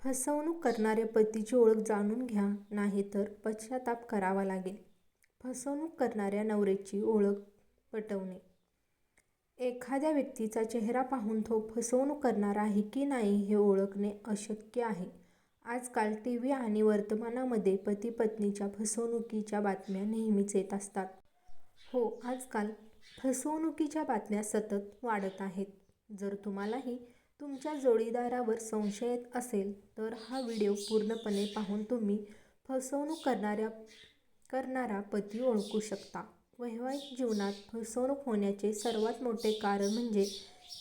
फसवणूक करणाऱ्या पतीची ओळख जाणून घ्या, नाहीतर पश्चाताप करावा लागेल. फसवणूक करणाऱ्या नवऱ्याची ओळख पटवणे. एखाद्या व्यक्तीचा चेहरा पाहून तो फसवणूक करणारा आहे की नाही हे ओळखणे अशक्य आहे. आजकाल टीव्ही आणि वर्तमानामध्ये पती-पत्नीच्या फसवणुकीच्या बातम्या नेहमीच येत असतात. हो, आजकाल फसवणुकीच्या बातम्या सतत वाढत आहेत. जर तुम्हालाही तुमच्या जोडीदारावर संशय येत असेल तर हा व्हिडिओ पूर्णपणे पाहून तुम्ही फसवणूक करणारा पती ओळखू शकता. वैवाहिक जीवनात फसवणूक होण्याचे सर्वात मोठे कारण म्हणजे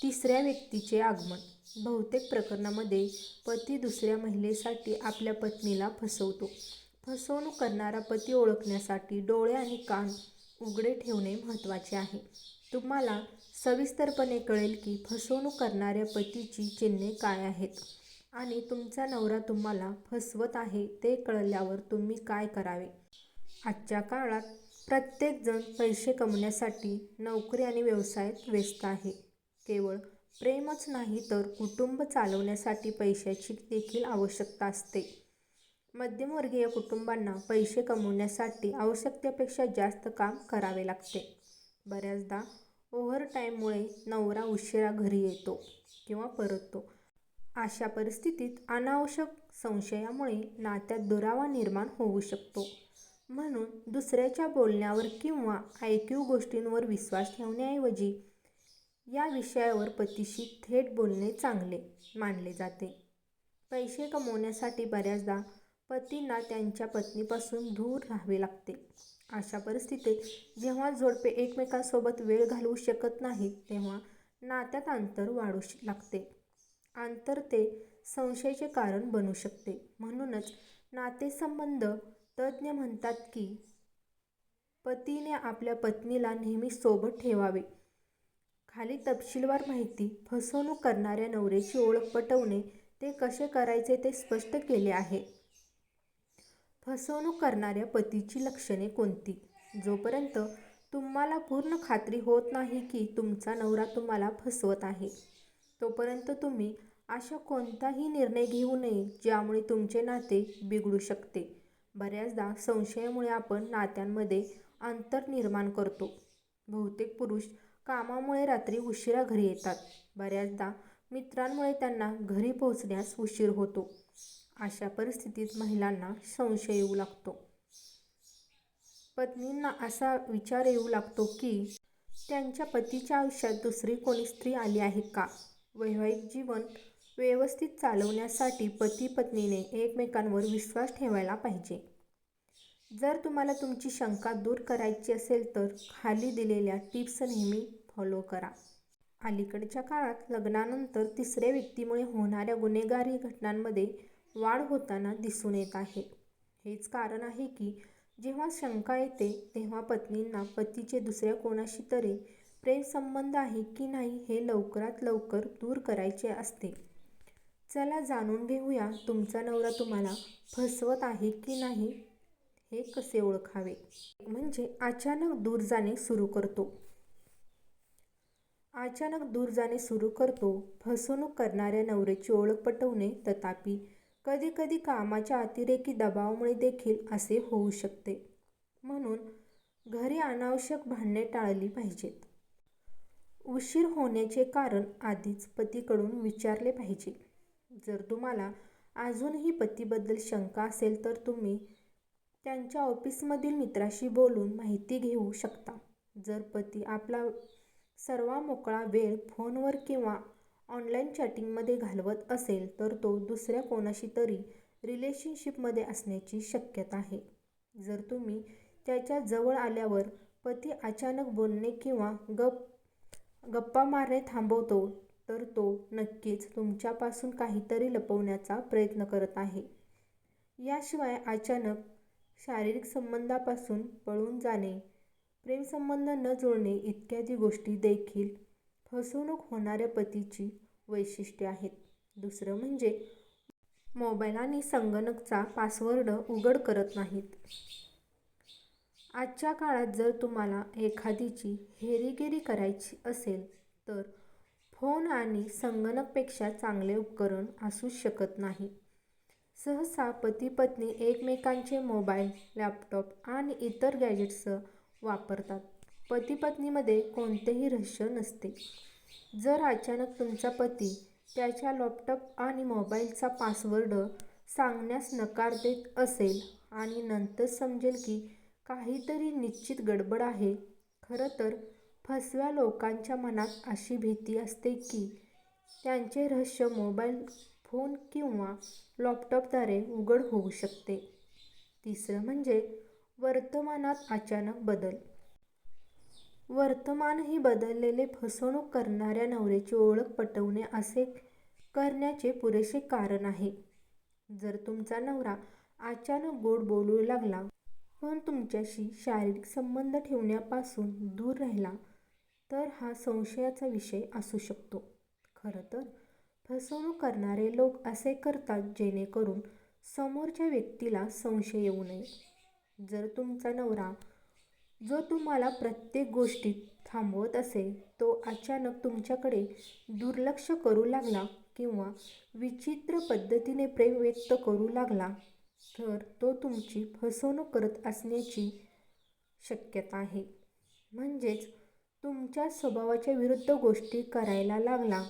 तिसऱ्या व्यक्तीचे आगमन. बहुतेक प्रकरणांमध्ये पती दुसऱ्या महिलेसाठी आपल्या पत्नीला फसवतो. फसवणूक करणारा पती ओळखण्यासाठी डोळे आणि कान उघडे ठेवणे महत्त्वाचे आहे. तुम्हाला सविस्तरपणे कळेल की फसवणूक करणाऱ्या पतीची चिन्हे काय आहेत आणि तुमचा नवरा तुम्हाला फसवत आहे ते कळल्यावर तुम्ही काय करावे. आजच्या काळात प्रत्येकजण पैसे कमवण्यासाठी नोकरी आणि व्यवसायात व्यस्त आहे. केवळ प्रेमच नाही तर कुटुंब चालवण्यासाठी पैशाची देखील आवश्यकता असते. मध्यमवर्गीय कुटुंबांना पैसे कमवण्यासाठी आवश्यकतेपेक्षा जास्त काम करावे लागते. बऱ्याचदा ओव्हरटाईममुळे नवरा उशिरा घरी येतो किंवा परततो. अशा परिस्थितीत अनावश्यक संशयामुळे नात्यात दुरावा निर्माण होऊ शकतो. म्हणून दुसऱ्याच्या बोलण्यावर किंवा ऐकीव गोष्टींवर विश्वास ठेवण्याऐवजी या विषयावर पतीशी थेट बोलणे चांगले मानले जाते. पैसे कमवण्यासाठी बऱ्याचदा पतींना त्यांच्या पत्नीपासून दूर राहावे लागते. अशा परिस्थितीत जेव्हा जोडपे एकमेकांसोबत वेळ घालवू शकत नाहीत तेव्हा नात्यात अंतर वाढू लागते. अंतर ते संशयाचे कारण बनू शकते. म्हणूनच नातेसंबंध तज्ज्ञ म्हणतात की पतीने आपल्या पत्नीला नेहमी सोबत ठेवावे. खाली तपशीलवार माहिती. फसवणूक करणाऱ्या नवऱ्याची ओळख पटवणे. ते कसे करायचे ते स्पष्ट केले आहे. फसवणूक करणाऱ्या पतीची लक्षणे कोणती? जोपर्यंत तुम्हाला पूर्ण खात्री होत नाही की तुमचा नवरा तुम्हाला फसवत आहे, तोपर्यंत तुम्ही असा कोणताही निर्णय घेऊ नये ज्यामुळे तुमचे नाते बिघडू शकते. बऱ्याचदा संशयामुळे आपण नात्यांमध्ये अंतर निर्माण करतो. बहुतेक पुरुष कामामुळे रात्री उशिरा घरी येतात. बऱ्याचदा मित्रांमुळे त्यांना घरी पोहोचण्यास उशीर होतो. अशा परिस्थितीत महिलांना संशय येऊ लागतो. पत्नींना असा विचार येऊ लागतो की त्यांच्या पतीच्या आयुष्यात दुसरी कोणी स्त्री आली आहे का? वैवाहिक जीवन व्यवस्थित चालवण्यासाठी पती-पत्नीने एकमेकांवर विश्वास ठेवायला पाहिजे. जर तुम्हाला तुमची शंका दूर करायची असेल तर खाली दिलेल्या टिप्स नेहमी फॉलो करा. अलीकडच्या काळात लग्नानंतर तिसऱ्या व्यक्तीमुळे होणाऱ्या गुन्हेगारी घटनांमध्ये वाढ होताना दिसून येत आहे. हेच कारण आहे की जेव्हा शंका येते तेव्हा पत्नींना पतीचे दुसऱ्या कोणाशी तरी प्रेमसंबंध आहे की नाही हे लवकरात लवकर दूर करायचे असते. चला जाणून घेऊया तुमचा नवरा तुम्हाला फसवत आहे की नाही हे कसे ओळखावे. म्हणजे अचानक दूर जाणे सुरू करतो. अचानक दूर जाणे सुरू करतो. फसवणूक करणाऱ्या नवऱ्याची ओळख पटवणे. तथापि कधीकधी कामाच्या अतिरेकी दबावामुळे देखील असे होऊ शकते. म्हणून घरी अनावश्यक भांडणे टाळली पाहिजेत. उशीर होण्याचे कारण आधीच पतीकडून विचारले पाहिजे. जर तुम्हाला अजूनही पतीबद्दल शंका असेल तर तुम्ही त्यांच्या ऑफिसमधील मित्राशी बोलून माहिती घेऊ शकता. जर पती आपला सर्व मोकळा वेळ फोनवर किंवा ऑनलाईन चॅटिंगमध्ये घालवत असेल तर तो दुसऱ्या कोणाशी तरी रिलेशनशिपमध्ये असण्याची शक्यता आहे. जर तुम्ही त्याच्या जवळ आल्यावर पती अचानक बोलणे किंवा गप्पा मारणे थांबवतो तर तो नक्कीच तुमच्यापासून काहीतरी लपवण्याचा प्रयत्न करत आहे. याशिवाय अचानक शारीरिक संबंधापासून पळून जाणे, प्रेमसंबंध न जुळणे इत्यादी गोष्टी देखील फसवणूक होणाऱ्या पतीची वैशिष्ट्ये आहेत. दुसरं म्हणजे मोबाईल आणि संगणकाचा पासवर्ड उघड करत नाहीत. आजच्या काळात जर तुम्हाला एखादीची हेरेगिरी करायची असेल तर फोन आणि संगणकापेक्षा चांगले उपकरण असूच शकत नाही. सहसा पती-पत्नी एकमेकांचे मोबाईल, लॅपटॉप आणि इतर गॅजेट्स वापरतात. पती-पत्नीमध्ये कोणतेही रहस्य नसते. जर अचानक तुमचा पती त्याच्या लॅपटॉप आणि मोबाईलचा पासवर्ड सांगण्यास नकार देत असेल आणि नंतर समजेल की काहीतरी निश्चित गडबड आहे, खरं तर फसव्या लोकांच्या मनात अशी भीती असते की त्यांचे रहस्य मोबाईल फोन किंवा लॅपटॉपद्वारे उघड होऊ शकते. तिसरं म्हणजे वर्तमानात अचानक बदल. वर्तमानही बदललेले फसवणूक करणाऱ्या नवऱ्याची ओळख पटवणे असे करण्याचे पुरेसे कारण आहे. जर तुमचा नवरा अचानक गोड बोलू लागला पण तुमच्याशी शारीरिक संबंध ठेवण्यापासून दूर राहिला तर हा संशयाचा विषय असू शकतो. खरं तर फसवणूक करणारे लोक असे करतात जेणेकरून समोरच्या व्यक्तीला संशय येऊ नये. जर तुमचा नवरा, जो तुम्हाला प्रत्येक गोष्टीत थांबवत असेल, तो अचानक तुमच्याकडे दुर्लक्ष करू लागला किंवा विचित्र पद्धतीने प्रेम व्यक्त करू लागला, तर तो तुमची फसवणूक करत असण्याची शक्यता आहे. म्हणजेच तुमच्या स्वभावाच्या विरुद्ध गोष्टी करायला लागला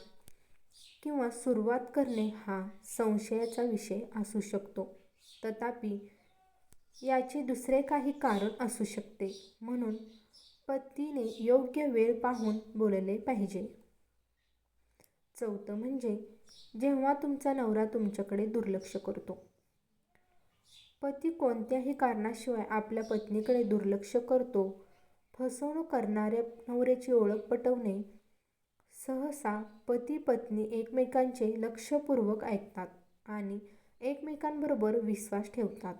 किंवा सुरुवात करणे हा संशयाचा विषय असू शकतो. तथापि, याचे दुसरे काही कारण असू शकते. म्हणून पतीने योग्य वेळ पाहून बोलले पाहिजे. चौथं म्हणजे जेव्हा तुमचा नवरा तुमच्याकडे दुर्लक्ष करतो. पती कोणत्याही कारणाशिवाय आपल्या पत्नीकडे दुर्लक्ष करतो. फसवणूक करणाऱ्या नवऱ्याची ओळख पटवणे. सहसा पती-पत्नी एकमेकांचे लक्षपूर्वक ऐकतात आणि एकमेकांबरोबर विश्वास ठेवतात.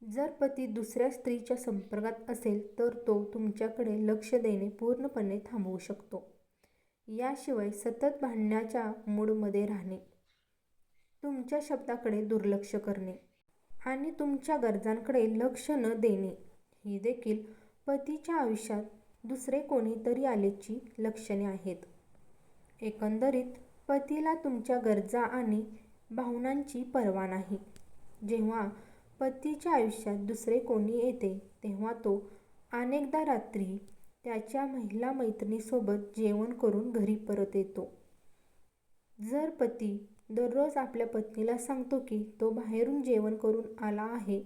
जर पती दुसऱ्या स्त्रीच्या संपर्कात असेल तर तो तुमच्याकडे लक्ष देणे पूर्णपणे थांबवू शकतो. याशिवाय सतत भांडण्याच्या मूडमध्ये राहणे, तुमच्या शब्दाकडे दुर्लक्ष करणे आणि तुमच्या गरजांकडे लक्ष न देणे ही देखील पतीच्या आयुष्यात दुसरे कोणीतरी आल्याची लक्षणे आहेत. एकंदरीत पतीला तुमच्या गरजा आणि भावनांची पर्वा नाही. जेव्हा पतीच्या आयुष्यात दुसरे कोणी येते तेव्हा तो अनेकदा रात्री त्याच्या महिला मैत्रिणींसोबत जेवण करून घरी परत येतो. जर पती दररोज आपल्या पत्नीला सांगतो की तो बाहेरून जेवण करून आला आहे,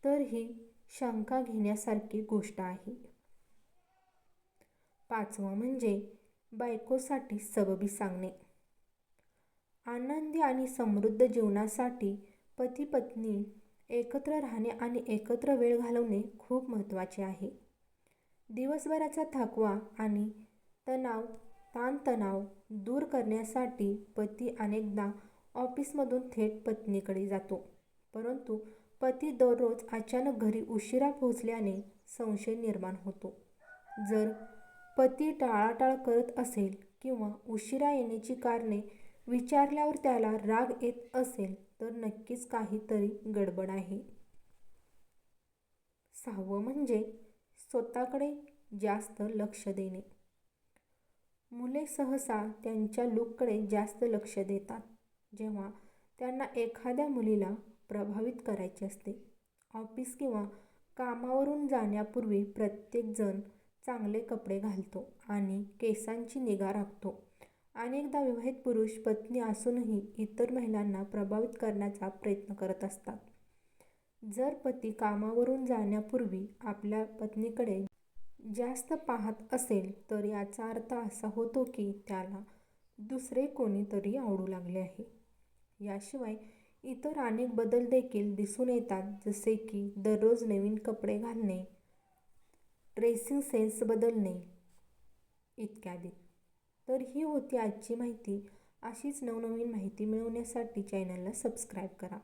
तर ही शंका घेण्यासारखी गोष्ट आहे. पाचवं म्हणजे बायकोसाठी सबबी सांगणे. आनंदी आणि समृद्ध जीवनासाठी पती-पत्नी एकत्र राहणे आणि एकत्र वेळ घालवणे खूप महत्त्वाचे आहे. दिवसभराचा थकवा आणि ताणतणाव दूर करण्यासाठी पती अनेकदा ऑफिसमधून थेट पत्नीकडे जातो. परंतु पती दररोज अचानक घरी उशिरा पोहोचल्याने संशय निर्माण होतो. जर पती टाळाटाळ करत असेल किंवा उशिरा येण्याची कारणे विचारल्यावर त्याला राग येत असेल तर नक्कीच काहीतरी गडबड आहे. सहावं म्हणजे स्वतःकडे जास्त लक्ष देणे. मुले सहसा त्यांच्या लूककडे जास्त लक्ष देतात जेव्हा त्यांना एखाद्या मुलीला प्रभावित करायचे असते. ऑफिस किंवा कामावरून जाण्यापूर्वी प्रत्येक जण चांगले कपडे घालतो आणि केसांची निगा राखतो. अनेकदा विवाहित पुरुष पत्नी असूनही इतर महिलांना प्रभावित करण्याचा प्रयत्न करत असतात. जर पती कामावरून जाण्यापूर्वी आपल्या पत्नीकडे जास्त पाहत असेल तर याचा अर्थ असा होतो की त्याला दुसरे कोणीतरी आवडू लागले आहे. याशिवाय इतर अनेक बदल देखील दिसून येतात, जसे की दररोज नवीन कपडे घालणे, ड्रेसिंग सेन्स बदलणे इत्यादी. तर ही होती आजची माहिती. अशीच नवनवीन माहिती मिळवण्यासाठी चॅनलला सबस्क्राईब करा.